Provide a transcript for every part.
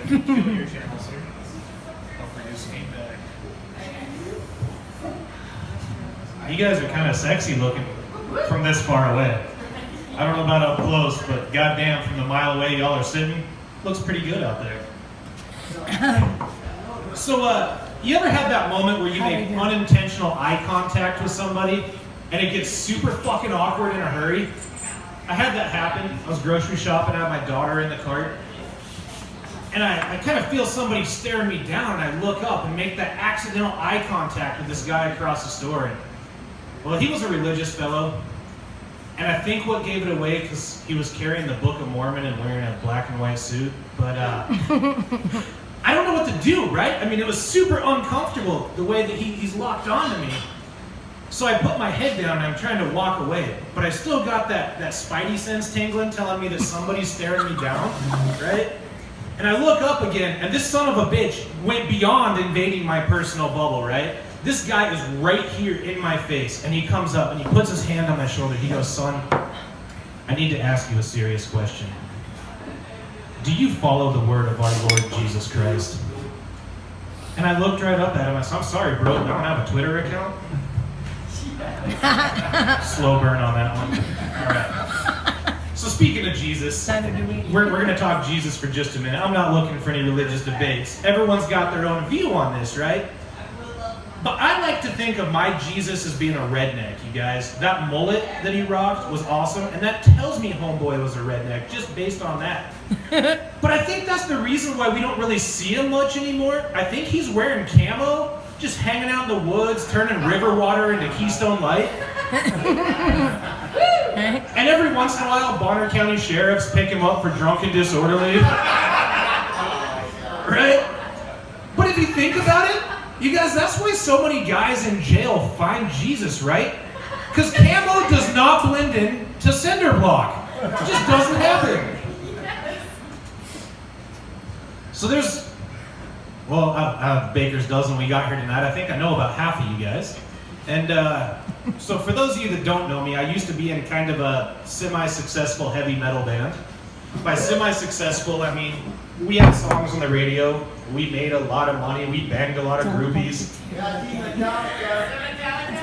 Kill your channel, sir. Don't produce feedback. You guys are kind of sexy looking from this far away. I don't know about up close, but goddamn, from the mile away y'all are sitting, looks pretty good out there. So, you ever have that moment where you make unintentional eye contact with somebody and it gets super fucking awkward in a hurry? I had that happen. I was grocery shopping, I had my daughter in the cart, and I kind of feel somebody staring me down, and I look up and make that accidental eye contact with this guy across the store. And, well, he was a religious fellow, and I think what gave it away because he was carrying the Book of Mormon and wearing a black and white suit, but I don't know what to do, right? I mean, it was super uncomfortable the way that he's locked onto me. So I put my head down and I'm trying to walk away, but I still got that spidey sense tingling telling me that somebody's staring me down, right? And I look up again, and this son of a bitch went beyond invading my personal bubble, right? This guy is right here in my face, and he comes up and he puts his hand on my shoulder. He goes, "Son, I need to ask you a serious question. Do you follow the word of our Lord Jesus Christ?" And I looked right up at him. I said, "I'm sorry, bro, I don't have a Twitter account." Slow burn on that one. All right. So speaking of Jesus, we're going to talk Jesus for just a minute. I'm not looking for any religious debates. Everyone's got their own view on this, right? But I like to think of my Jesus as being a redneck, you guys. That mullet that he rocked was awesome, and that tells me homeboy was a redneck, just based on that. But I think that's the reason why we don't really see him much anymore. I think he's wearing camo, just hanging out in the woods, turning river water into Keystone Light. And every once in a while, Bonner County sheriffs pick him up for drunk and disorderly. Right? But if you think about it, you guys, that's why so many guys in jail find Jesus, right? Because camo does not blend in to cinder block. It just doesn't happen. So there's, well, out of Baker's dozen we got here tonight, I think I know about half of you guys. And so for those of you that don't know me, I used to be in kind of a semi-successful heavy metal band. By semi-successful, I mean we had songs on the radio, we made a lot of money, we banged a lot of groupies. You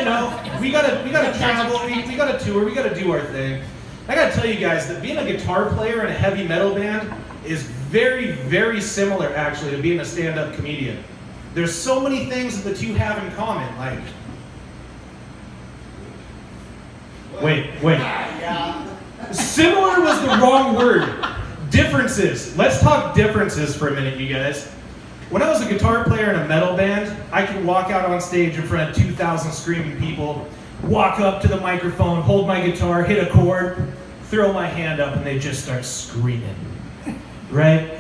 know, we gotta travel, we gotta tour, we gotta do our thing. I gotta tell you guys that being a guitar player in a heavy metal band is very, very similar actually to being a stand-up comedian. There's so many things that the two have in common, like... Wait. Similar was the wrong word. Differences. Let's talk differences for a minute, you guys. When I was a guitar player in a metal band, I could walk out on stage in front of 2,000 screaming people, walk up to the microphone, hold my guitar, hit a chord, throw my hand up, and they just start screaming. Right?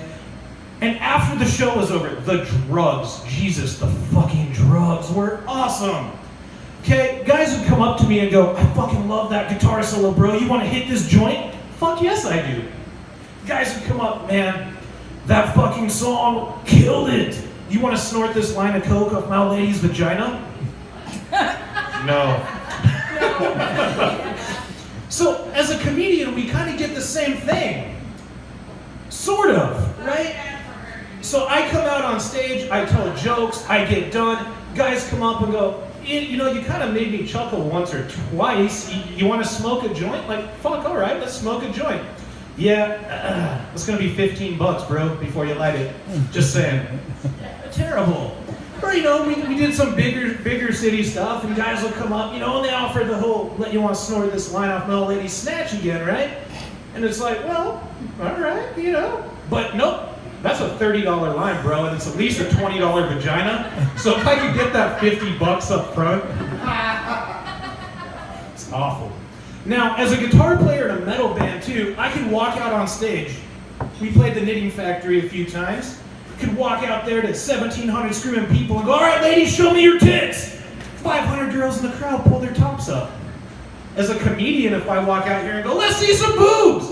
And after the show was over, the drugs, Jesus, the fucking drugs were awesome. Okay, guys would come up to me and go, "I fucking love that guitar solo, bro. You want to hit this joint?" Fuck yes, I do. Guys would come up, "Man, that fucking song killed it. You want to snort this line of coke off my old lady's vagina?" No. So, as a comedian, we kind of get the same thing. Sort of, right? So I come out on stage, I tell jokes, I get done. Guys come up and go, "You know, you kind of made me chuckle once or twice. You want to smoke a joint?" Like, fuck, all right, let's smoke a joint. "Yeah, it's going to be $15, bro, before you light it." Just saying. Terrible. Or, you know, we did some bigger city stuff, and guys will come up, you know, and they offer the whole, "Let you want to snort this line off my old lady's snatch again, right?" And it's like, well, all right, you know. But nope. That's a $30 line, bro, and it's at least a $20 vagina. So if I could get that $50 up front, it's awful. Now, as a guitar player in a metal band too, I could walk out on stage. We played the Knitting Factory a few times. Could walk out there to 1,700 screaming people and go, "All right, ladies, show me your tits." 500 girls in the crowd pull their tops up. As a comedian, if I walk out here and go, "Let's see some boobs,"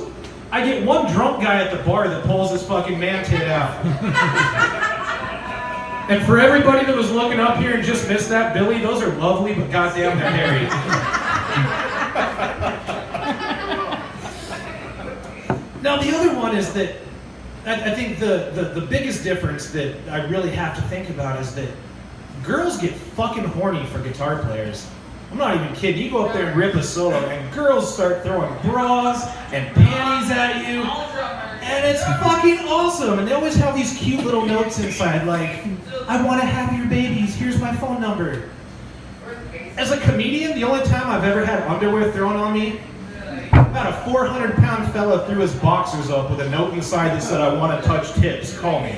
I get one drunk guy at the bar that pulls his fucking man tit out. And for everybody that was looking up here and just missed that, Billy, those are lovely, but goddamn, they're hairy. Now the other one is that I think the biggest difference that I really have to think about is that girls get fucking horny for guitar players. I'm not even kidding. You go up there and rip a solo, and girls start throwing bras and panties at you, and it's fucking awesome. And they always have these cute little notes inside, like, I want to have your babies, here's my phone number. As a comedian, the only time I've ever had underwear thrown on me, about a 400-pound fella threw his boxers up with a note inside that said, I want to touch tips, call me.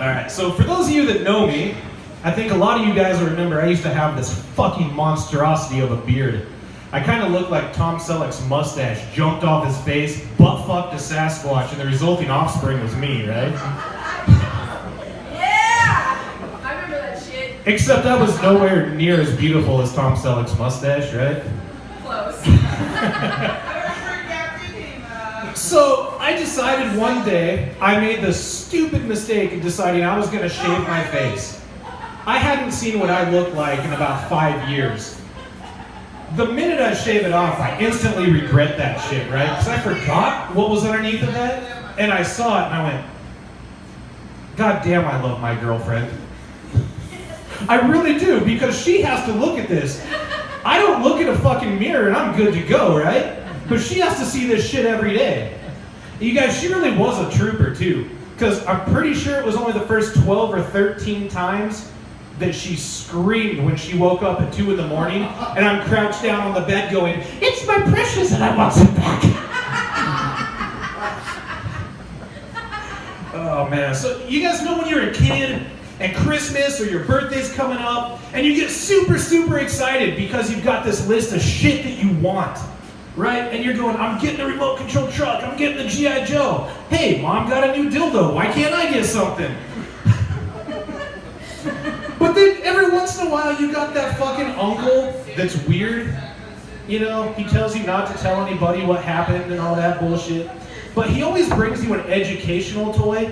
Alright, so for those of you that know me, I think a lot of you guys will remember I used to have this fucking monstrosity of a beard. I kind of looked like Tom Selleck's mustache jumped off his face, butt-fucked a Sasquatch, and the resulting offspring was me, right? Yeah! I remember that shit. Except I was nowhere near as beautiful as Tom Selleck's mustache, right? Close. So I decided one day, I made the stupid mistake of deciding I was going to shave my face. I hadn't seen what I looked like in about 5 years. The minute I shave it off, I instantly regret that shit, right? Because I forgot what was underneath of that, and I saw it and I went, God damn, I love my girlfriend. I really do, because she has to look at this. I don't look at a fucking mirror and I'm good to go, right? But she has to see this shit every day. You guys, she really was a trooper too. Because I'm pretty sure it was only the first 12 or 13 times that she screamed when she woke up at 2 in the morning, and I'm crouched down on the bed going, it's my precious and I want it back. Oh man, so you guys know when you're a kid and Christmas or your birthday's coming up and you get super, super excited because you've got this list of shit that you want. Right? And you're going, I'm getting a remote control truck, I'm getting the G.I. Joe. Hey, mom got a new dildo, why can't I get something? But then every once in a while you got that fucking uncle that's weird. You know, he tells you not to tell anybody what happened and all that bullshit. But he always brings you an educational toy.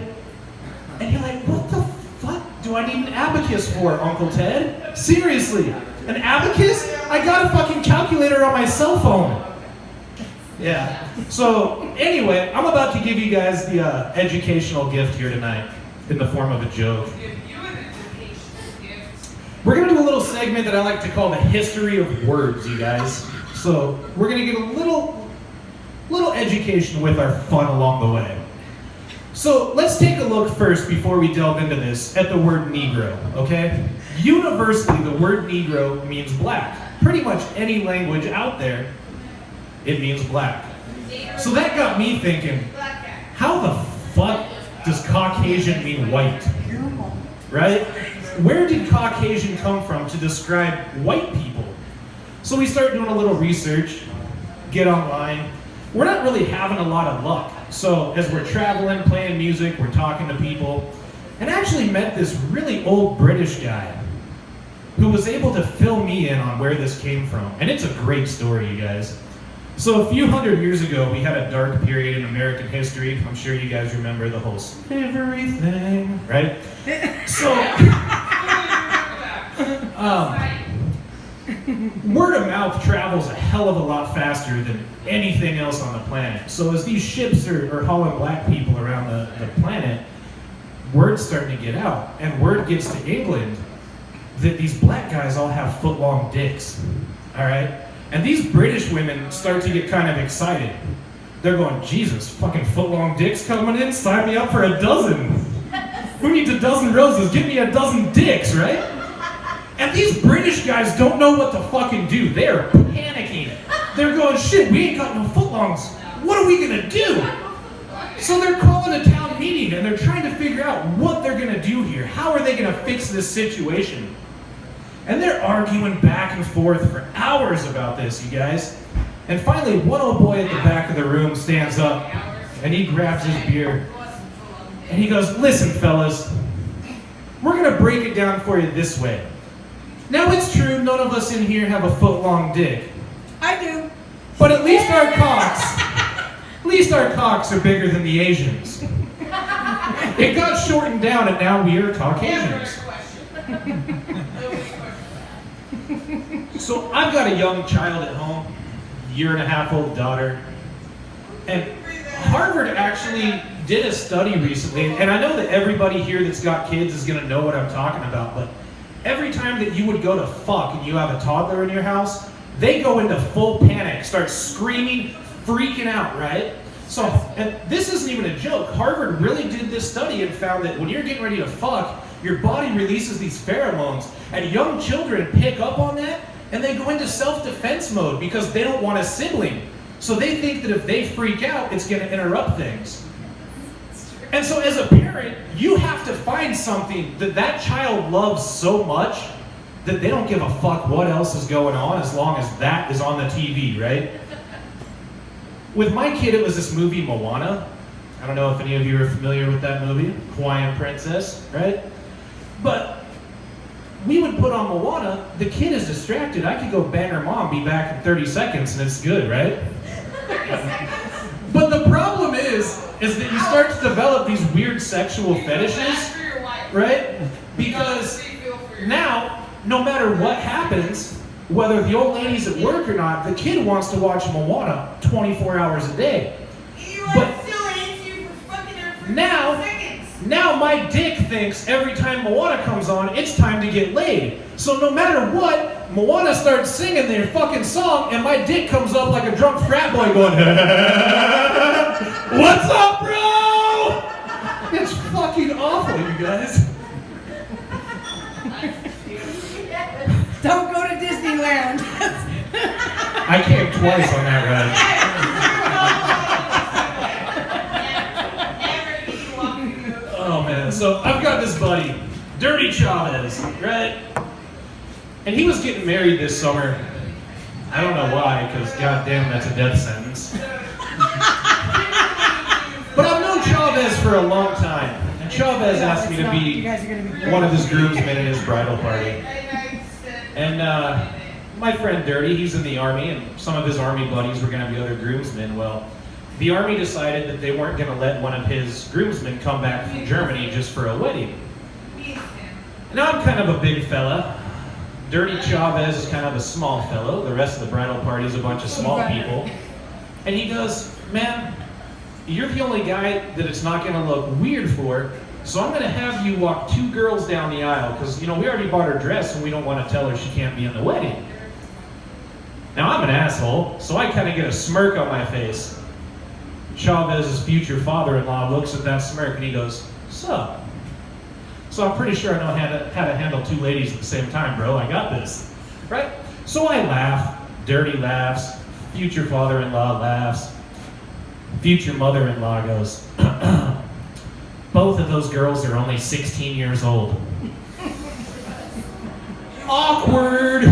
And you're like, what the fuck do I need an abacus for, Uncle Ted? Seriously, an abacus? I got a fucking calculator on my cell phone. Yeah. So, anyway, I'm about to give you guys the educational gift here tonight in the form of a joke. We're going to do a little segment that I like to call the history of words, you guys. So, we're going to get a little education with our fun along the way. So, let's take a look first before we delve into this at the word Negro, okay? Universally, the word Negro means black. Pretty much any language out there, it means black. So that got me thinking, how the fuck does Caucasian mean white? Right? Where did Caucasian come from to describe white people? So we start doing a little research, get online. We're not really having a lot of luck. So as we're traveling, playing music, we're talking to people, and actually met this really old British guy who was able to fill me in on where this came from. And it's a great story, you guys. So a few hundred years ago, we had a dark period in American history. I'm sure you guys remember the whole slavery thing, right? So, word of mouth travels a hell of a lot faster than anything else on the planet. So as these ships are hauling black people around the planet, word's starting to get out. And word gets to England that these black guys all have foot-long dicks, all right? And these British women start to get kind of excited. They're going, Jesus, fucking foot-long dicks coming in? Sign me up for a dozen. Who needs a dozen roses? Give me a dozen dicks, right? And these British guys don't know what to fucking do. They're panicking. They're going, shit, we ain't got no footlongs. What are we gonna do? So they're calling a town meeting and they're trying to figure out what they're gonna do here. How are they gonna fix this situation? And they're arguing back and forth for hours about this, you guys. And finally, one old boy at the back of the room stands up and he grabs his beer and he goes, listen, fellas, we're gonna break it down for you this way. Now it's true, none of us in here have a foot-long dick. I do. But at least our cocks are bigger than the Asians. It got shortened down and now we are Caucasians. Yeah. So I've got a young child at home. year-and-a-half-old daughter. And Harvard actually did a study recently, and I know that everybody here that's got kids is gonna know what I'm talking about, but every time that you would go to fuck and you have a toddler in your house, they go into full panic, start screaming, freaking out, right? So, and this isn't even a joke. Harvard really did this study and found that when you're getting ready to fuck, your body releases these pheromones, and young children pick up on that, and they go into self-defense mode because they don't want a sibling. So they think that if they freak out, it's gonna interrupt things. And so as a parent, you have to find something that that child loves so much that they don't give a fuck what else is going on as long as that is on the TV, right? With my kid, it was this movie, Moana. I don't know if any of you are familiar with that movie, Hawaiian Princess, right? But we would put on Moana, the kid is distracted. I could go bang her mom, be back in 30 seconds, and it's good, right? But the problem is that you start to develop these weird sexual fetishes, right? Because now, no matter what happens, whether the old lady's at work or not, the kid wants to watch Moana 24 hours a day. But now my dick thinks every time Moana comes on, it's time to get laid. So no matter what, Moana starts singing their fucking song, and my dick comes up like a drunk frat boy going, "What's up, bro?" It's fucking awful, you guys. Don't go to Disneyland. I came twice on that ride. Oh man, so I've got this buddy, Dirty Chavez, right? And he was getting married this summer. I don't know why, because goddamn, that's a death sentence. But I've known Chavez for a long time, and Chavez asked me to be one of his groomsmen at his bridal party. And my friend Dirty, he's in the Army, and some of his Army buddies were going to be other groomsmen. Well, the Army decided that they weren't going to let one of his groomsmen come back from Germany just for a wedding. Now I'm kind of a big fella. Dirty Chavez is kind of a small fellow. The rest of the bridal party is a bunch of small people. And he goes, "Man, you're the only guy that it's not going to look weird for, so I'm going to have you walk 2 girls down the aisle, because, you know, we already bought her dress and we don't want to tell her she can't be in the wedding." Now, I'm an asshole, so I kind of get a smirk on my face. Chavez's future father-in-law looks at that smirk and he goes, "Sup?" So I'm pretty sure I know how to handle 2 ladies at the same time, bro. I got this, right? So I laugh. Dirty laughs. Future father-in-law laughs. Future mother-in-law goes, "Both of those girls are only 16 years old." Awkward.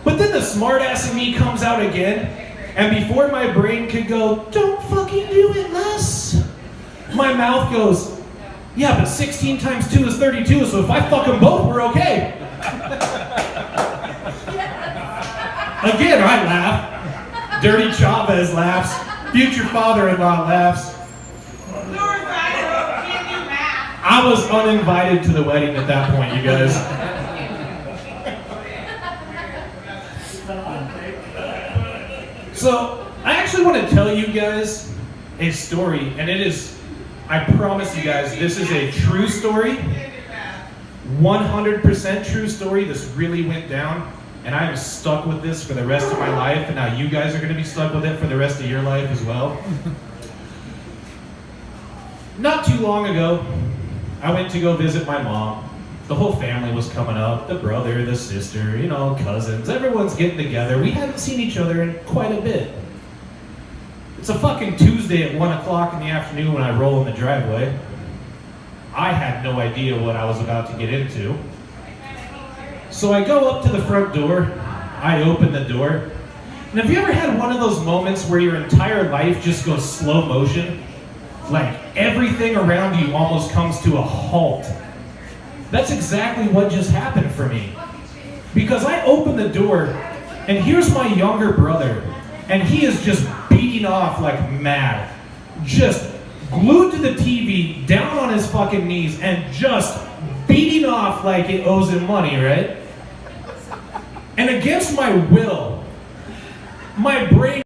But then the smartass in me comes out again, and before my brain could go, "Don't fucking do it, Les," my mouth goes, "Yeah, but 16 times 2 is 32, so if I fuck them both, we're okay." Again, I laugh. Dirty Chavez laughs. Future father-in-law laughs. I was uninvited to the wedding at that point, you guys. So, I actually want to tell you guys a story, and it is, I promise you guys, this is a true story. 100% true story. This really went down, and I am stuck with this for the rest of my life, and now you guys are going to be stuck with it for the rest of your life as well. Not too long ago, I went to go visit my mom. The whole family was coming up, the brother, the sister, you know, cousins, everyone's getting together. We hadn't seen each other in quite a bit. It's a fucking Tuesday at 1 o'clock in the afternoon when I roll in the driveway. I had no idea what I was about to get into. So I go up to the front door, I open the door, and have you ever had one of those moments where your entire life just goes slow motion? Like everything around you almost comes to a halt. That's exactly what just happened for me. Because I open the door, and here's my younger brother, and he is just beating off like mad. Just glued to the TV, down on his fucking knees, and just beating off like it owes him money, right? And against my will, my brain